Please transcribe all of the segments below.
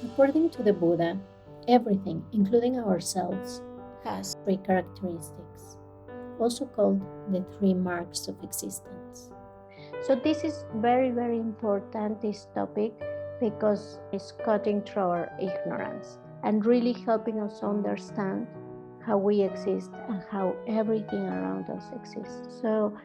According to the Buddha, everything, including ourselves, has three characteristics, also called the three marks of existence. So this is very, very important, this topic, because it's cutting through our ignorance and really helping us understand how we exist and how everything around us exists. So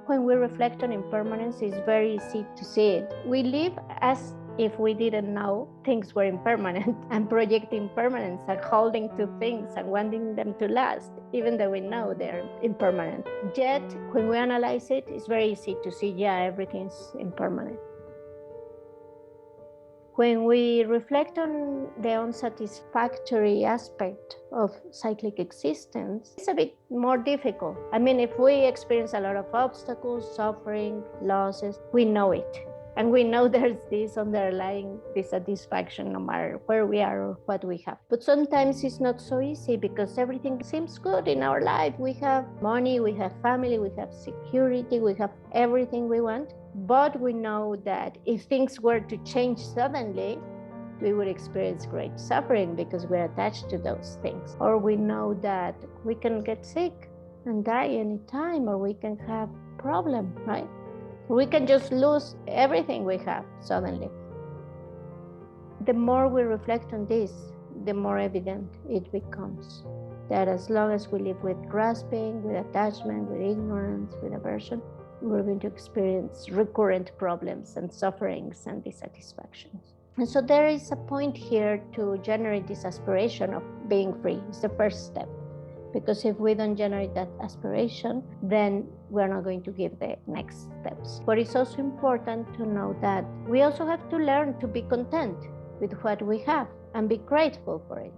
when we reflect on impermanence, it's very easy to see it. We live as if we didn't know things were impermanent and projecting impermanence and holding to things and wanting them to last, even though we know they're impermanent. Yet, when we analyze it, it's very easy to see, yeah, everything's impermanent. When we reflect on the unsatisfactory aspect of cyclic existence, it's a bit more difficult. I mean, if we experience a lot of obstacles, suffering, losses, we know it. And we know there's this underlying dissatisfaction no matter where we are or what we have. But sometimes it's not so easy because everything seems good in our life. We have money, we have family, we have security, we have everything we want. But we know that if things were to change suddenly, we would experience great suffering because we're attached to those things. Or we know that we can get sick and die anytime, or we can have a problem, right? We can just lose everything we have suddenly. The more we reflect on this, the more evident it becomes that as long as we live with grasping, with attachment, with ignorance, with aversion, we're going to experience recurrent problems and sufferings and dissatisfactions. And so there is a point here to generate this aspiration of being free. It's the first step. Because if we don't generate that aspiration, then we're not going to give the next steps. But it's also important to know that we also have to learn to be content with what we have and be grateful for it.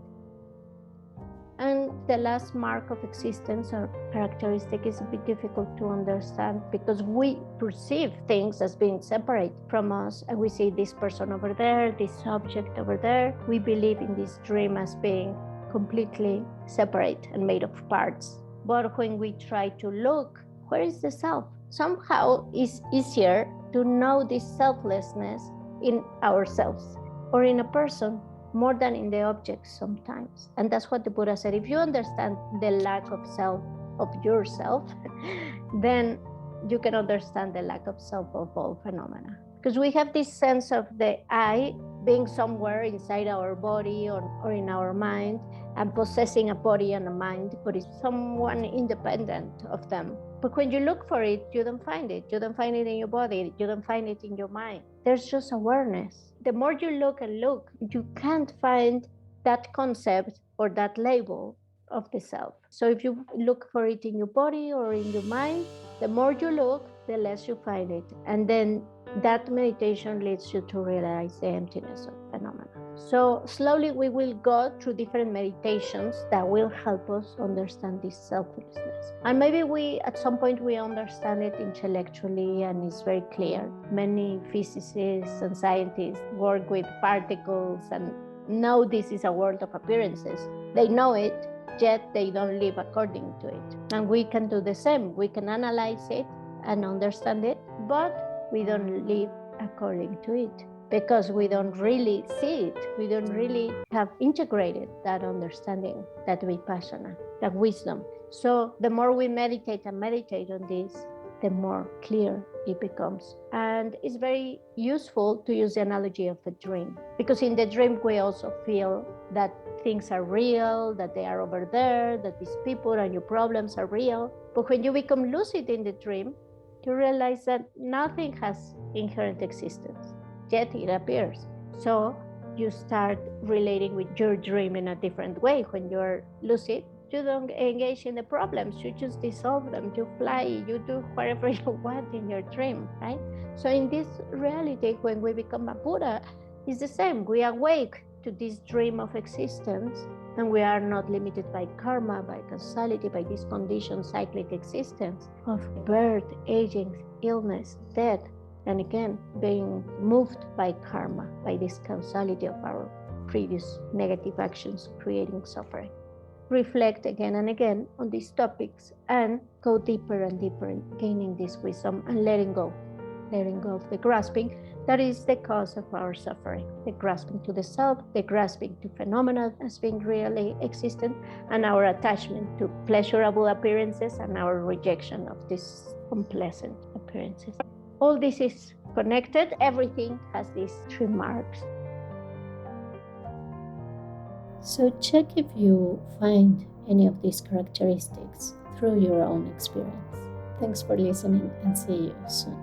And the last mark of existence or characteristic is a bit difficult to understand because we perceive things as being separate from us, and we see this person over there, this object over there. We believe in this dream as being completely separate and made of parts. But when we try to look, where is the self? Somehow it's easier to know this selflessness in ourselves or in a person more than in the objects sometimes. And that's what the Buddha said. If you understand the lack of self of yourself, then you can understand the lack of self of all phenomena. Because we have this sense of the I being somewhere inside our body or in our mind and possessing a body and a mind, but it's someone independent of them. But when you look for it, you don't find it. You don't find it in your body. You don't find it in your mind. There's just awareness. The more you look and look, you can't find that concept or that label of the self. So if you look for it in your body or in your mind, the more you look, the less you find it. And then that meditation leads you to realize the emptiness of phenomena. So slowly we will go through different meditations that will help us understand this selflessness. And maybe we, at some point, we understand it intellectually and it's very clear. Many physicists and scientists work with particles and know this is a world of appearances. They know it, yet they don't live according to it. And we can do the same. We can analyze it and understand it, but we don't live according to it because we don't really see it. We don't really have integrated that understanding, that vipassana, that wisdom. So the more we meditate and meditate on this, the more clear it becomes. And it's very useful to use the analogy of a dream, because in the dream we also feel that things are real, that they are over there, that these people and your problems are real. But when you become lucid in the dream, you realize that nothing has inherent existence, yet it appears. So you start relating with your dream in a different way. When you're lucid, you don't engage in the problems, you just dissolve them, you fly, you do whatever you want in your dream, right? So in this reality, when we become a Buddha, it's the same. We awake to this dream of existence, and we are not limited by karma, by causality, by this conditioned cyclic existence of birth, aging, illness, death, and again, being moved by karma, by this causality of our previous negative actions creating suffering. Reflect again and again on these topics and go deeper and deeper in gaining this wisdom and letting go of the grasping, That is the cause of our suffering, the grasping to the self, the grasping to phenomena as being really existent, and our attachment to pleasurable appearances and our rejection of these unpleasant appearances. All this is connected. Everything has these three marks. So check if you find any of these characteristics through your own experience. Thanks for listening and see you soon.